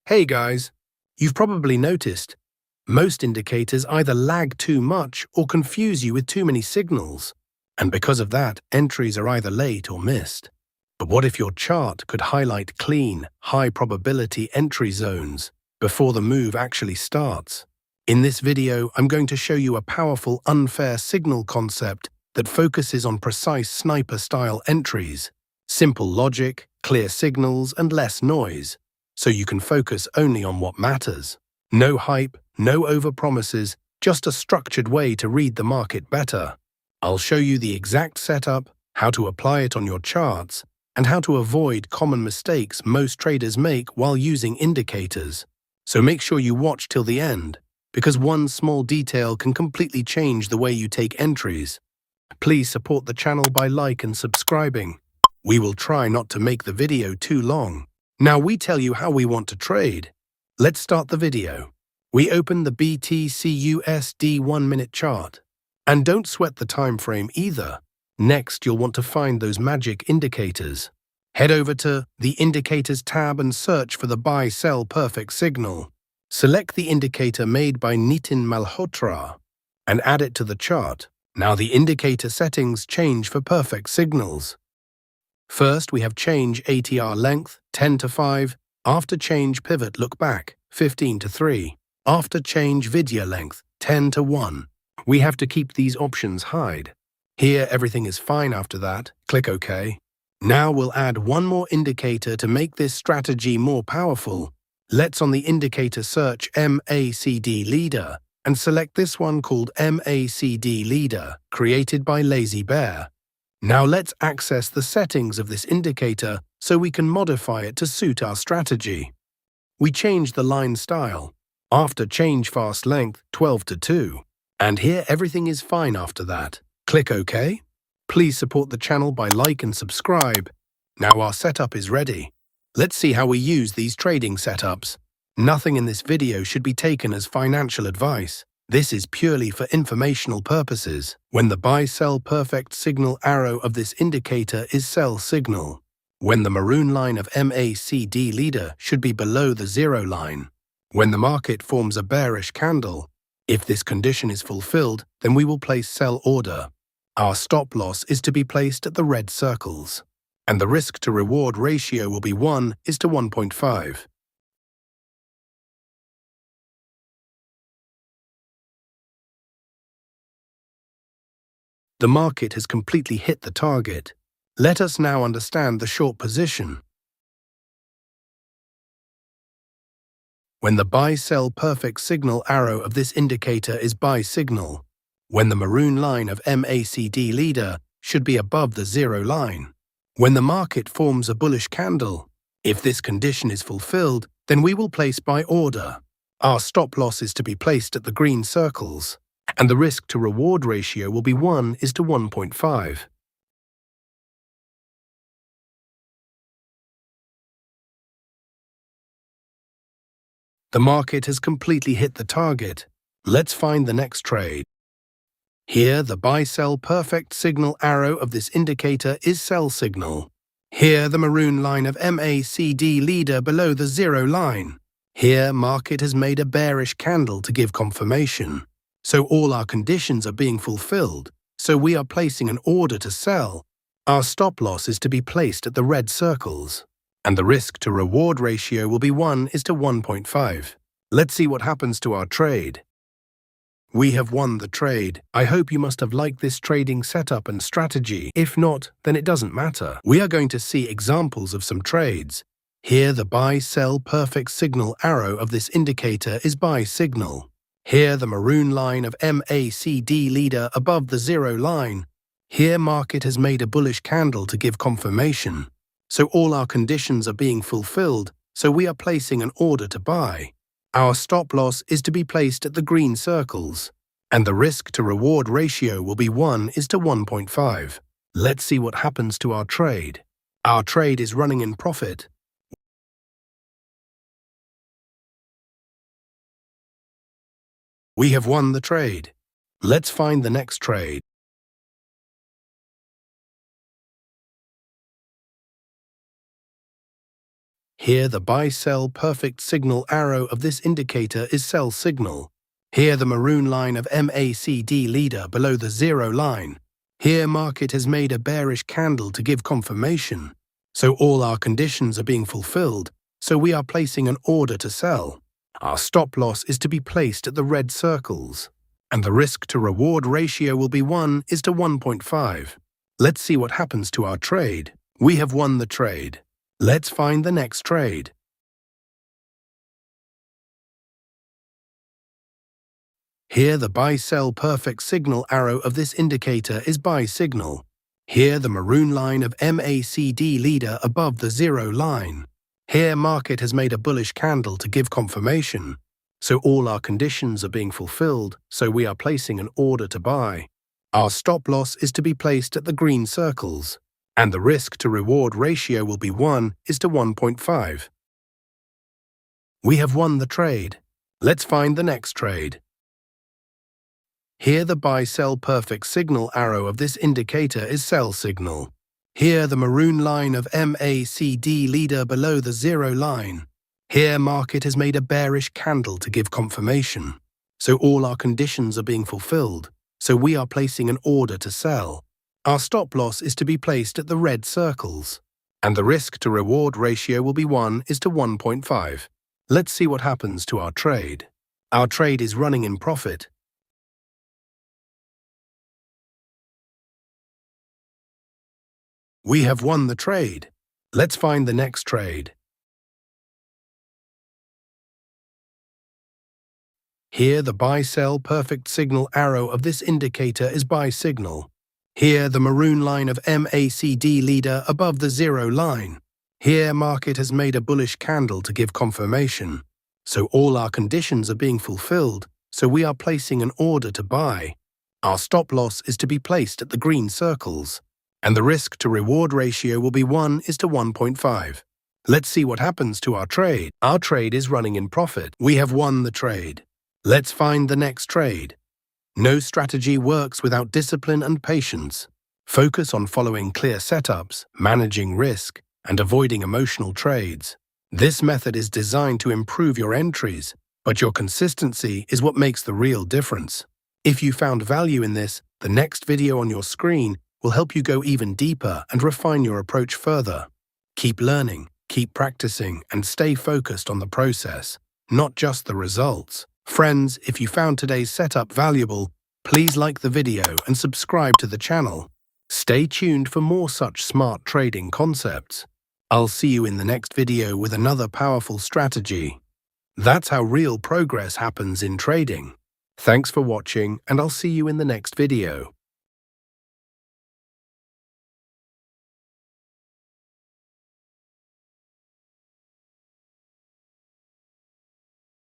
Hey guys, you've probably noticed most indicators either lag too much or confuse you with too many signals, and because of that, entries are either late or missed. But what if your chart could highlight clean, high-probability entry zones before the move actually starts? In this video, I'm going to show you a powerful unfair signal concept that focuses on precise sniper-style entries, simple logic, clear signals, and less noise, so you can focus only on what matters. No hype, no overpromises, just a structured way to read the market better. I'll show you the exact setup, how to apply it on your charts, and how to avoid common mistakes most traders make while using indicators. So make sure you watch till the end, because one small detail can completely change the way you take entries. Please support the channel by liking and subscribing. We will try not to make the video too long. Now we tell you how we want to trade. Let's start the video. We open the BTC/USD 1-minute chart. And don't sweat the time frame either. Next, you'll want to find those magic indicators. Head over to the Indicators tab and search for the Buy-Sell Perfect Signal. Select the indicator made by Nitin Malhotra and add it to the chart. Now the indicator settings change for perfect signals. First, we have change ATR length 10 to 5, after change pivot look back 15 to 3, after change video length 10 to 1. We have to keep these options hide. Here everything is fine after that, click OK. Now we'll add one more indicator to make this strategy more powerful. Let's on the indicator search MACD Leader and select this one called MACD Leader, created by Lazy Bear. Now let's access the settings of this indicator so we can modify it to suit our strategy. We change the line style. After change fast length 12 to 2. And here everything is fine after that. Click OK. Please support the channel by like and subscribe. Now our setup is ready. Let's see how we use these trading setups. Nothing in this video should be taken as financial advice. This is purely for informational purposes. When the buy-sell perfect signal arrow of this indicator is sell signal. When the maroon line of MACD leader should be below the zero line. When the market forms a bearish candle. If this condition is fulfilled, then we will place sell order. Our stop loss is to be placed at the red circles. And the risk to reward ratio will be 1:1.5. The market has completely hit the target. Let us now understand the short position. When the buy-sell perfect signal arrow of this indicator is buy signal. When the maroon line of MACD leader should be above the zero line. When the market forms a bullish candle. If this condition is fulfilled, then we will place buy order. Our stop loss is to be placed at the green circles. And the risk to reward ratio will be 1:1.5. The market has completely hit the target. Let's find the next trade. Here, the buy-sell perfect signal arrow of this indicator is sell signal. Here, the maroon line of MACD leader below the zero line. Here, market has made a bearish candle to give confirmation. So all our conditions are being fulfilled, so we are placing an order to sell. Our stop loss is to be placed at the red circles. And the risk to reward ratio will be 1:1.5. Let's see what happens to our trade. We have won the trade. I hope you must have liked this trading setup and strategy. If not, then it doesn't matter. We are going to see examples of some trades. Here the buy-sell perfect signal arrow of this indicator is buy signal. Here the maroon line of MACD leader above the zero line. Here market has made a bullish candle to give confirmation. So all our conditions are being fulfilled, so we are placing an order to buy. Our stop loss is to be placed at the green circles. And the risk to reward ratio will be 1:1.5. Let's see what happens to our trade. Our trade is running in profit. We have won the trade. Let's find the next trade. Here the buy-sell perfect signal arrow of this indicator is sell signal. Here the maroon line of MACD leader below the zero line. Here market has made a bearish candle to give confirmation. So all our conditions are being fulfilled, so we are placing an order to sell. Our stop loss is to be placed at the red circles. And the risk to reward ratio will be 1:1.5. Let's see what happens to our trade. We have won the trade. Let's find the next trade. Here the buy-sell perfect signal arrow of this indicator is buy signal. Here the maroon line of MACD leader above the zero line. Here market has made a bullish candle to give confirmation. So all our conditions are being fulfilled, so we are placing an order to buy. Our stop loss is to be placed at the green circles. And the risk to reward ratio will be 1:1.5. We have won the trade. Let's find the next trade. Here the buy-sell perfect signal arrow of this indicator is sell signal. Here the maroon line of MACD leader below the zero line. Here market has made a bearish candle to give confirmation. So all our conditions are being fulfilled, so we are placing an order to sell. Our stop loss is to be placed at the red circles. And the risk to reward ratio will be 1:1.5. Let's see what happens to our trade. Our trade is running in profit. We have won the trade. Let's find the next trade. Here the buy-sell perfect signal arrow of this indicator is buy signal. Here the maroon line of MACD leader above the zero line. Here market has made a bullish candle to give confirmation. So all our conditions are being fulfilled, so we are placing an order to buy. Our stop loss is to be placed at the green circles. And the risk to reward ratio will be 1:1.5. Let's see what happens to our trade. Our trade is running in profit. We have won the trade. Let's find the next trade. No strategy works without discipline and patience. Focus on following clear setups, managing risk, and avoiding emotional trades. This method is designed to improve your entries, but your consistency is what makes the real difference. If you found value in this, the next video on your screen will help you go even deeper and refine your approach further. Keep learning, keep practicing, and stay focused on the process, not just the results. Friends, if you found today's setup valuable, please like the video and subscribe to the channel. Stay tuned for more such smart trading concepts. I'll see you in the next video with another powerful strategy. That's how real progress happens in trading. Thanks for watching, and I'll see you in the next video.